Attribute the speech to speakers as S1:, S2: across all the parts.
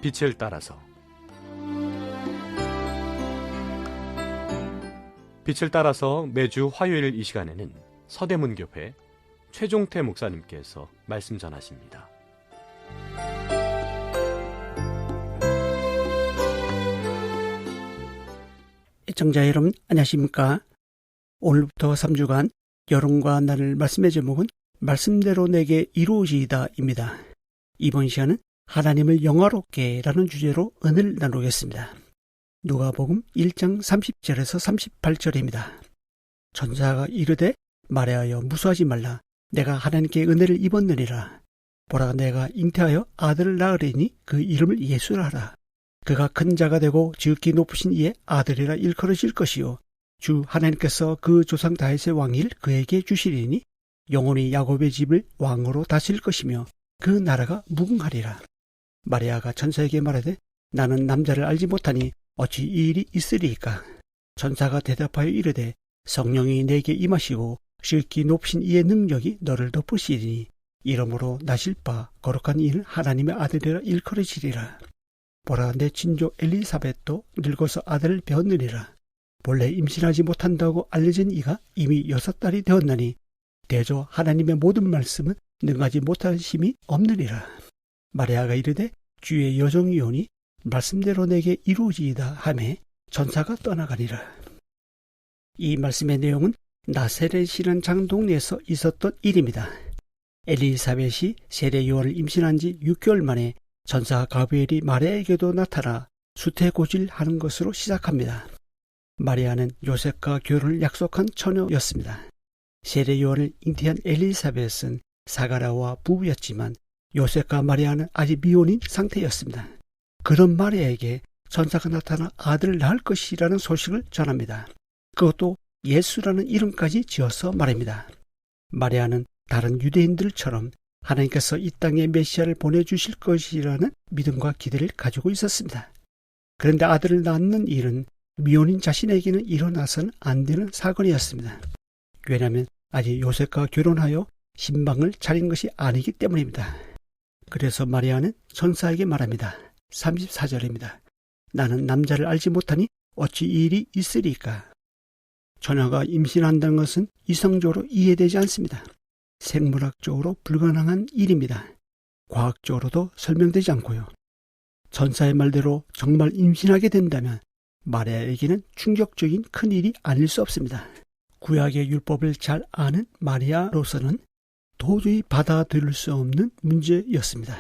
S1: 빛을 따라서. 빛을 따라서 매주 화요일 이 시간에는 서대문교회 최종태 목사님께서 말씀 전하십니다.
S2: 애청자 여러분 안녕하십니까? 오늘부터 3주간 여론과 나눌 말씀의 제목은 말씀대로 내게 이루어지이다입니다. 이번 시간은 하나님을 영화롭게 라는 주제로 은혜를 나누겠습니다. 누가복음 1장 30절에서 38절입니다. 천사가 이르되 말하여 무수하지 말라. 내가 하나님께 은혜를 입었느니라. 보라 내가 잉태하여 아들을 낳으리니 그 이름을 예수라 하라. 그가 큰 자가 되고 지극히 높으신 이의 아들이라 일컬어질 것이요 주 하나님께서 그 조상 다윗의 왕위를 그에게 주시리니 영원히 야곱의 집을 왕으로 다스릴 것이며 그 나라가 무궁하리라. 마리아가 천사에게 말하되 나는 남자를 알지 못하니 어찌 이 일이 있으리이까. 천사가 대답하여 이르되 성령이 내게 임하시고 지극히 높으신 이의 능력이 너를 덮으시리니 이러므로 나실 바 거룩한 이는 하나님의 아들이라 일컬어지리라. 보라 내 친조 엘리사벳도 늙어서 아들을 배웠느니라. 본래 임신하지 못한다고 알려진 이가 이미 6달이 되었나니 대저 하나님의 모든 말씀은 능하지 못하심이 없느니라. 마리아가 이르되 주의 여종이오니 말씀대로 내게 이루어지이다 하매 천사가 떠나가니라. 이 말씀의 내용은 나세렛이라는 작은 동네에서 있었던 일입니다. 엘리사벳이 세례 요한을 임신한 지 6개월 만에 천사 가브리엘이 마리아에게도 나타나 수태고질하는 것으로 시작합니다. 마리아는 요셉과 결혼을 약속한 처녀였습니다. 세례 요한을 잉태한 엘리사벳은 사가랴와 부부였지만 요셉과 마리아는 아직 미혼인 상태였습니다. 그런 마리아에게 천사가 나타나 아들을 낳을 것이라는 소식을 전합니다. 그것도 예수라는 이름까지 지어서 말입니다. 마리아는 다른 유대인들처럼 하나님께서 이 땅에 메시아를 보내주실 것이라는 믿음과 기대를 가지고 있었습니다. 그런데 아들을 낳는 일은 미혼인 자신에게는 일어나서는 안 되는 사건이었습니다. 왜냐하면 아직 요셉과 결혼하여 신방을 차린 것이 아니기 때문입니다. 그래서 마리아는 천사에게 말합니다. 34절입니다. 나는 남자를 알지 못하니 어찌 이 일이 있으리까. 처녀가 임신한다는 것은 이성적으로 이해되지 않습니다. 생물학적으로 불가능한 일입니다. 과학적으로도 설명되지 않고요. 천사의 말대로 정말 임신하게 된다면 마리아에게는 충격적인 큰일이 아닐 수 없습니다. 구약의 율법을 잘 아는 마리아로서는 도저히 받아들일 수 없는 문제였습니다.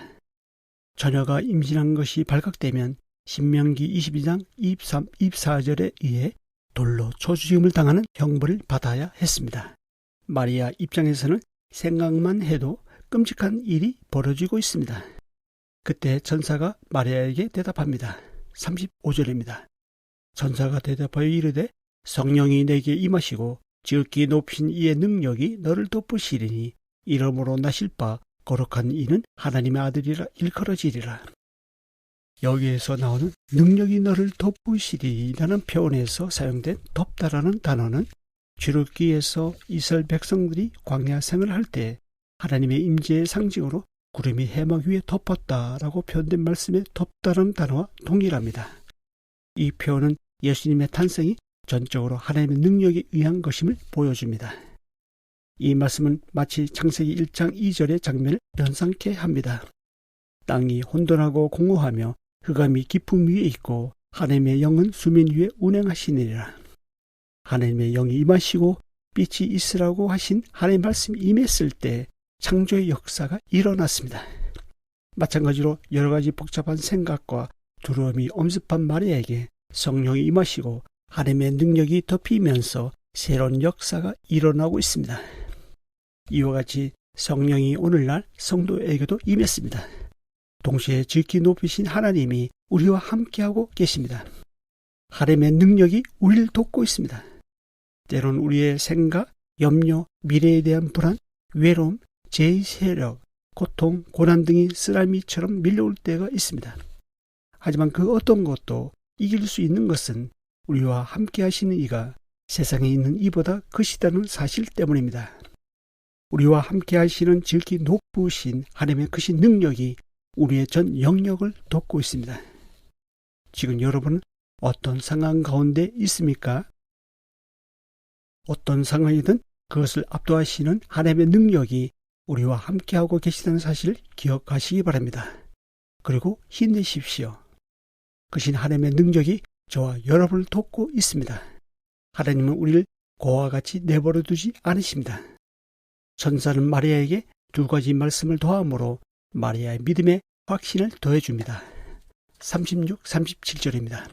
S2: 처녀가 임신한 것이 발각되면 신명기 22장 23, 24절에 의해 돌로 초죽임을 당하는 형벌을 받아야 했습니다. 마리아 입장에서는 생각만 해도 끔찍한 일이 벌어지고 있습니다. 그때 천사가 마리아에게 대답합니다. 35절입니다. 천사가 대답하여 이르되 성령이 내게 임하시고 지극히 높이신 이의 능력이 너를 덮으시리니 이러므로 나실 바 거룩한 이는 하나님의 아들이라 일컬어지리라. 여기에서 나오는 능력이 너를 덮으시리라는 표현에서 사용된 덮다라는 단어는 출애굽기에서 이스라엘 백성들이 광야 생활을 할 때 하나님의 임재의 상징으로 구름이 해막 위에 덮었다라고 표현된 말씀의 덮다라는 단어와 동일합니다. 이 표현은 예수님의 탄생이 전적으로 하나님의 능력에 의한 것임을 보여줍니다. 이 말씀은 마치 창세기 1장 2절의 장면을 연상케 합니다. 땅이 혼돈하고 공허하며 흑암이 깊음 위에 있고 하나님의 영은 수면 위에 운행하시니라. 하나님의 영이 임하시고 빛이 있으라고 하신 하나님의 말씀이 임했을 때 창조의 역사가 일어났습니다. 마찬가지로 여러 가지 복잡한 생각과 두려움이 엄습한 마리아에게 성령이 임하시고 하나님의 능력이 덮이면서 새로운 역사가 일어나고 있습니다. 이와 같이 성령이 오늘날 성도에게도 임했습니다. 동시에 지극히 높이신 하나님이 우리와 함께하고 계십니다. 하나님의 능력이 우리를 돕고 있습니다. 때론 우리의 생각, 염려, 미래에 대한 불안, 외로움, 제2세력, 고통, 고난 등이 쓰라미처럼 밀려올 때가 있습니다. 하지만 그 어떤 것도 이길 수 있는 것은 우리와 함께 하시는 이가 세상에 있는 이보다 크시다는 사실 때문입니다. 우리와 함께 하시는 지극히 높으신 하나님의 크신 능력이 우리의 전 영역을 돕고 있습니다. 지금 여러분은 어떤 상황 가운데 있습니까? 어떤 상황이든 그것을 압도하시는 하나님의 능력이 우리와 함께하고 계시다는 사실을 기억하시기 바랍니다. 그리고 힘내십시오. 그신 하나님의 능력이 저와 여러분을 돕고 있습니다. 하나님은 우리를 고와 같이 내버려 두지 않으십니다. 천사는 마리아에게 두 가지 말씀을 더함으로 마리아의 믿음에 확신을 더해줍니다. 36, 37절입니다.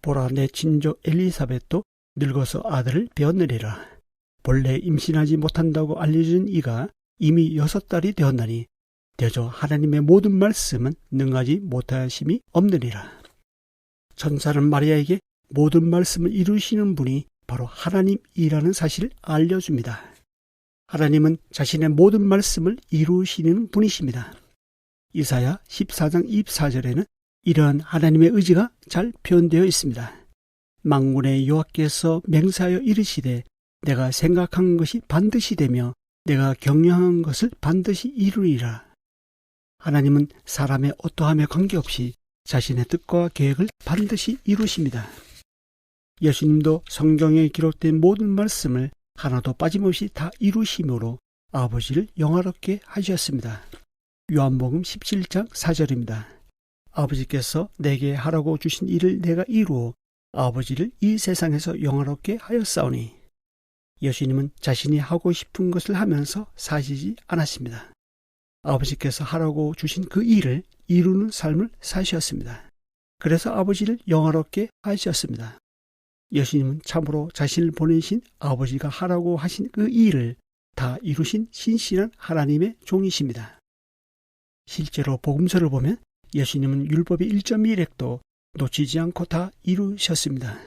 S2: 보라, 내 친족 엘리사벳도 늙어서 아들을 배었느니라. 본래 임신하지 못한다고 알려진 이가 이미 6달이 되었나니 대저 하나님의 모든 말씀은 능하지 못하심이 없느니라. 천사는 마리아에게 모든 말씀을 이루시는 분이 바로 하나님이라는 사실을 알려줍니다. 하나님은 자신의 모든 말씀을 이루시는 분이십니다. 이사야 14장 24절에는 이러한 하나님의 의지가 잘 표현되어 있습니다. 만군의 여호와께서 맹세하여 이르시되 내가 생각한 것이 반드시 되며 내가 경영한 것을 반드시 이루리라. 하나님은 사람의 어떠함에 관계없이 자신의 뜻과 계획을 반드시 이루십니다. 예수님도 성경에 기록된 모든 말씀을 하나도 빠짐없이 다 이루심으로 아버지를 영화롭게 하셨습니다. 요한복음 17장 4절입니다. 아버지께서 내게 하라고 주신 일을 내가 이루어 아버지를 이 세상에서 영화롭게 하였사오니. 예수님은 자신이 하고 싶은 것을 하면서 사시지 않았습니다. 아버지께서 하라고 주신 그 일을 이루는 삶을 사셨습니다. 그래서 아버지를 영화롭게 하셨습니다. 예수님은 참으로 자신을 보내신 아버지가 하라고 하신 그 일을 다 이루신 신실한 하나님의 종이십니다. 실제로 복음서를 보면 예수님은 율법의 1.1획도 놓치지 않고 다 이루셨습니다.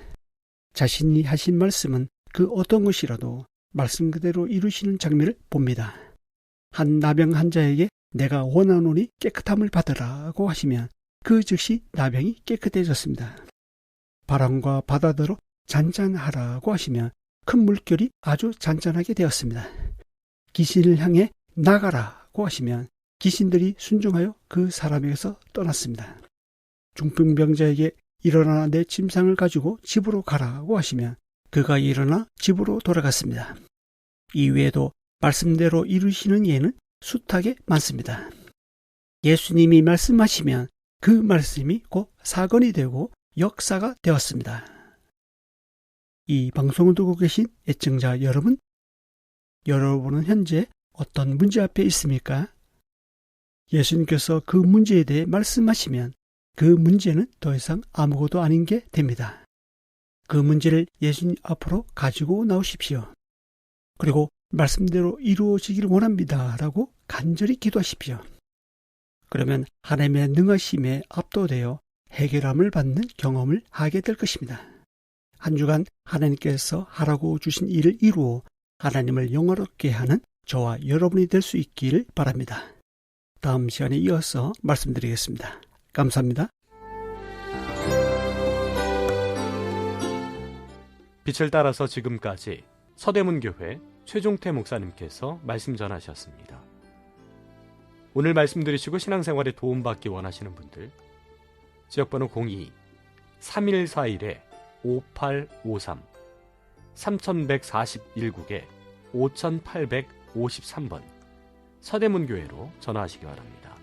S2: 자신이 하신 말씀은 그 어떤 것이라도 말씀 그대로 이루시는 장면을 봅니다. 한 나병 환자에게 내가 원하노니 깨끗함을 받으라고 하시면 그 즉시 나병이 깨끗해졌습니다. 바람과 바다대로 잔잔하라고 하시면 큰 물결이 아주 잔잔하게 되었습니다. 귀신을 향해 나가라고 하시면 귀신들이 순종하여 그 사람에게서 떠났습니다. 중풍병자에게 일어나 내 침상을 가지고 집으로 가라고 하시면 그가 일어나 집으로 돌아갔습니다. 이외에도 말씀대로 이루시는 예는 숱하게 많습니다. 예수님이 말씀하시면 그 말씀이 곧 사건이 되고 역사가 되었습니다. 이 방송을 듣고 계신 애청자 여러분, 여러분은 현재 어떤 문제 앞에 있습니까? 예수님께서 그 문제에 대해 말씀하시면 그 문제는 더 이상 아무것도 아닌 게 됩니다. 그 문제를 예수님 앞으로 가지고 나오십시오. 그리고 말씀대로 이루어지기를 원합니다 라고 간절히 기도하십시오. 그러면 하나님의 능하심에 압도되어 해결함을 받는 경험을 하게 될 것입니다. 한 주간 하나님께서 하라고 주신 일을 이루어 하나님을 영화롭게 하는 저와 여러분이 될 수 있기를 바랍니다. 다음 시간에 이어서 말씀드리겠습니다. 감사합니다.
S1: 빛을 따라서 지금까지 서대문교회 최종태 목사님께서 말씀 전하셨습니다. 오늘 말씀 들으시고 신앙생활에 도움받기 원하시는 분들, 지역번호 02-3141-5853 3141국에 5853번 서대문교회로 전화하시기 바랍니다.